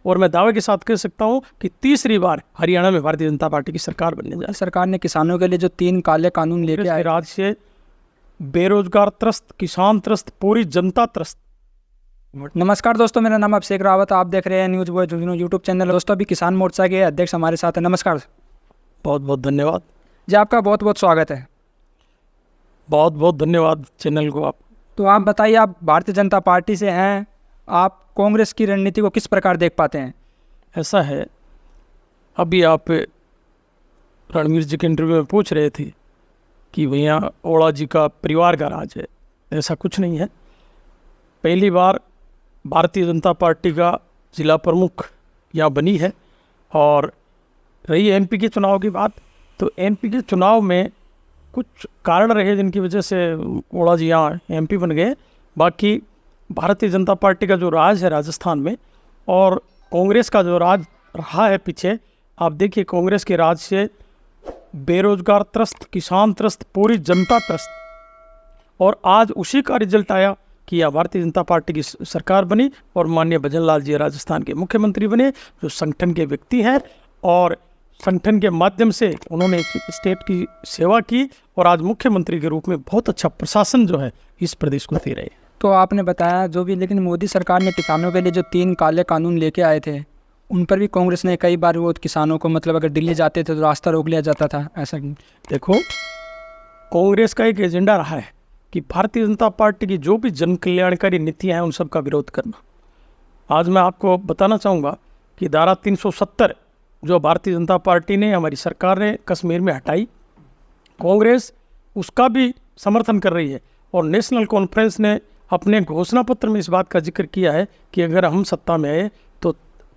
और मैं दावे के साथ कह सकता हूं कि तीसरी बार हरियाणा में भारतीय जनता पार्टी की सरकार बनने जा रही है। सरकार ने किसानों के लिए जो 3 काले कानून लेके आए, राज्य से बेरोजगार त्रस्त, किसान त्रस्त, पूरी जनता त्रस्त। नमस्कार दोस्तों, मेरा नाम अभिषेक रावत, आप देख रहे हैं न्यूज़ बॉय जुगनू यूट्यूब चैनल। दोस्तों अभी किसान मोर्चा के अध्यक्ष हमारे साथ हैं। नमस्कार। बहुत बहुत धन्यवाद जी, आपका बहुत बहुत स्वागत है। बहुत बहुत धन्यवाद चैनल को। आप तो आप बताइए, आप भारतीय जनता पार्टी से हैं, आप कांग्रेस की रणनीति को किस प्रकार देख पाते हैं? ऐसा है, अभी आप रणवीर जी के इंटरव्यू में पूछ रहे थे कि भैया ओड़ा जी का परिवार का राज है। ऐसा कुछ नहीं है। पहली बार भारतीय जनता पार्टी का जिला प्रमुख यहाँ बनी है। और रही एमपी के चुनाव की बात, तो एमपी के चुनाव में कुछ कारण रहे जिनकी वजह से ओड़ा जी यहाँ एमपी बन गए। बाकी भारतीय जनता पार्टी का जो राज है राजस्थान में, और कांग्रेस का जो राज रहा है पीछे, आप देखिए कांग्रेस के राज से बेरोजगार त्रस्त, किसान त्रस्त, पूरी जनता त्रस्त। और आज उसी का रिजल्ट आया कि यह भारतीय जनता पार्टी की सरकार बनी और माननीय भजन लाल जी राजस्थान के मुख्यमंत्री बने, जो संगठन के व्यक्ति हैं और संगठन के माध्यम से उन्होंने स्टेट की सेवा की और आज मुख्यमंत्री के रूप में बहुत अच्छा प्रशासन जो है इस प्रदेश को दे रहे हैं। तो आपने बताया जो भी, लेकिन मोदी सरकार ने किसानों के लिए जो 3 काले कानून लेके आए थे, उन पर भी कांग्रेस ने कई बार वो किसानों को, मतलब अगर दिल्ली जाते थे तो रास्ता रोक लिया जाता था, ऐसा क्यों? देखो, कांग्रेस का एक एजेंडा रहा है कि भारतीय जनता पार्टी की जो भी जन कल्याणकारी नीतियाँ हैं उन सब का विरोध करना। आज मैं आपको बताना चाहूँगा कि धारा 370 जो भारतीय जनता पार्टी ने, हमारी सरकार ने कश्मीर में हटाई, कांग्रेस उसका भी समर्थन कर रही है। और नेशनल कॉन्फ्रेंस ने अपने घोषणा पत्र में इस बात का जिक्र किया है कि अगर हम सत्ता में आए तो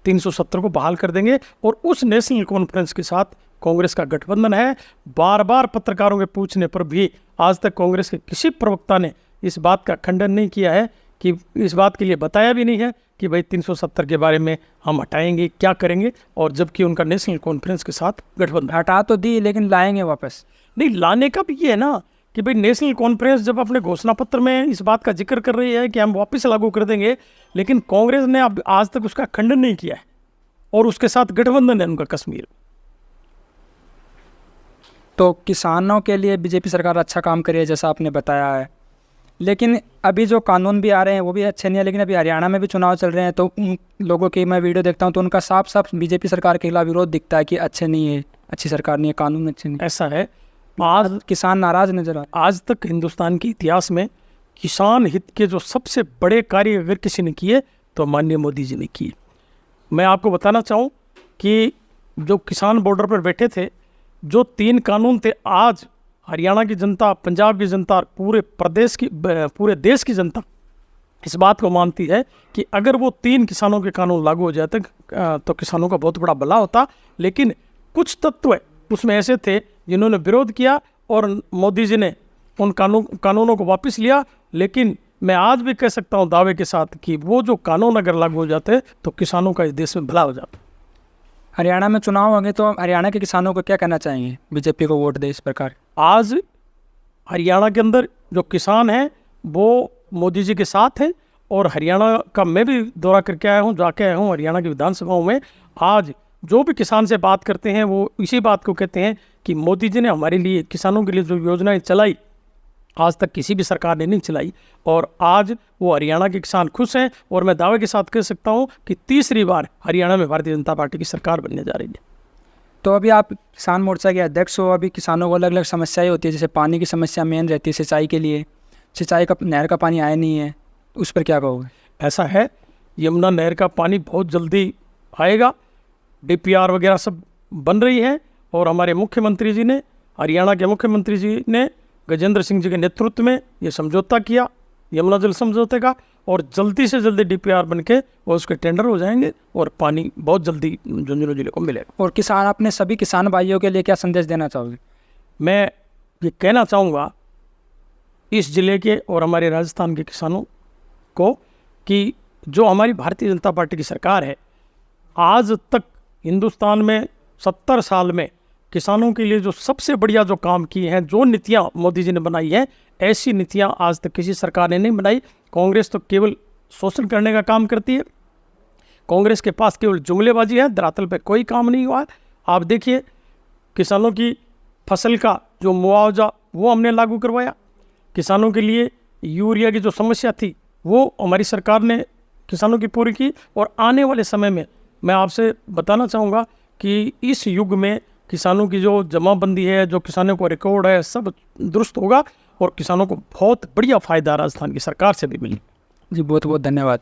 370 को बहाल कर देंगे। और उस नेशनल कॉन्फ्रेंस के साथ कांग्रेस का गठबंधन है। बार बार पत्रकारों के पूछने पर भी आज तक कांग्रेस के किसी प्रवक्ता ने इस बात का खंडन नहीं किया है, कि इस बात के लिए बताया भी नहीं है कि भाई 370 के बारे में हम हटाएंगे, क्या करेंगे। और जबकि उनका नेशनल कॉन्फ्रेंस के साथ गठबंधन, हटा तो दी लेकिन लाएंगे वापस नहीं। लाने का भी ये है ना कि भाई नेशनल कॉन्फ्रेंस जब अपने घोषणा पत्र में इस बात का जिक्र कर रही है कि हम वापस लागू कर देंगे, लेकिन कांग्रेस ने अब आज तक उसका खंडन नहीं किया है और उसके साथ गठबंधन है उनका कश्मीर। तो किसानों के लिए बीजेपी सरकार अच्छा काम करी है जैसा आपने बताया है, लेकिन अभी जो कानून भी आ रहे हैं वो भी अच्छे नहीं है। लेकिन अभी हरियाणा में भी चुनाव चल रहे हैं, तो उन लोगों की मैं वीडियो देखता हूं तो उनका साफ साफ बीजेपी सरकार के खिलाफ विरोध दिखता है कि अच्छे नहीं है, अच्छी सरकार नहीं है, कानून अच्छे नहीं। ऐसा है, आज किसान नाराज नजर आ रहे हैं। आज तक हिंदुस्तान के इतिहास में किसान हित के जो सबसे बड़े कार्य अगर किसी ने किए तो माननीय मोदी जी ने किए। मैं आपको बताना चाहूँ कि जो किसान बॉर्डर पर बैठे थे, जो 3 कानून थे, आज हरियाणा की जनता, पंजाब की जनता और पूरे देश की जनता इस बात को मानती है कि अगर वो 3 किसानों के कानून लागू हो जाते तो किसानों का बहुत बड़ा भला होता। लेकिन कुछ तत्व उसमें ऐसे थे जिन्होंने विरोध किया और मोदी जी ने उन कानूनों को वापस लिया। लेकिन मैं आज भी कह सकता हूँ दावे के साथ कि वो जो कानून अगर लागू हो जाते तो किसानों का इस देश में भला हो जाता। हरियाणा में चुनाव होंगे तो हरियाणा के किसानों को क्या कहना चाहेंगे? बीजेपी को वोट दे इस प्रकार। आज हरियाणा के अंदर जो किसान हैं वो मोदी जी के साथ हैं। और हरियाणा का मैं भी दौरा करके आया हूँ, जाके आया हूँ हरियाणा की विधानसभाओं में। आज जो भी किसान से बात करते हैं वो इसी बात को कहते हैं कि मोदी जी ने हमारे लिए, किसानों के लिए जो योजनाएं चलाई, आज तक किसी भी सरकार ने नहीं चलाई। और आज वो हरियाणा के किसान खुश हैं। और मैं दावे के साथ कह सकता हूँ कि तीसरी बार हरियाणा में भारतीय जनता पार्टी की सरकार बनने जा रही है। तो अभी आप किसान मोर्चा के अध्यक्ष हो, अभी किसानों को अलग अलग समस्याएं होती है, जैसे पानी की समस्या मेन रहती है सिंचाई के लिए, सिंचाई का नहर का पानी आया नहीं है, उस पर क्या कहोगे? ऐसा है, यमुना नहर का पानी बहुत जल्दी आएगा, DPR वगैरह सब बन रही है। और हमारे मुख्यमंत्री जी ने, हरियाणा के मुख्यमंत्री जी ने गजेंद्र सिंह जी के नेतृत्व में ये समझौता किया यमुना जल समझौते का, और जल्दी से जल्दी DPR बन के और उसके टेंडर हो जाएंगे और पानी बहुत जल्दी झुंझुनू जिले को मिलेगा। और किसान, अपने सभी किसान भाइयों के लिए क्या संदेश देना चाहोगे? मैं ये कहना चाहूँगा इस ज़िले के और हमारे राजस्थान के किसानों को कि जो हमारी भारतीय जनता पार्टी की सरकार है, आज तक हिंदुस्तान में 70 साल में किसानों के लिए जो सबसे बढ़िया जो काम किए हैं, जो नीतियां मोदी जी ने बनाई है, ऐसी नीतियां आज तक किसी सरकार ने नहीं बनाई। कांग्रेस तो केवल शोषण करने का काम करती है। कांग्रेस के पास केवल जुमलेबाजी है, धरातल पे कोई काम नहीं हुआ है। आप देखिए, किसानों की फसल का जो मुआवजा वो हमने लागू करवाया, किसानों के लिए यूरिया की जो समस्या थी वो हमारी सरकार ने किसानों की पूरी की। और आने वाले समय में मैं आपसे बताना चाहूँगा कि इस युग में किसानों की जो जमाबंदी है, जो किसानों को रिकॉर्ड है, सब दुरुस्त होगा और किसानों को बहुत बढ़िया फ़ायदा राजस्थान की सरकार से भी मिली। जी बहुत बहुत धन्यवाद।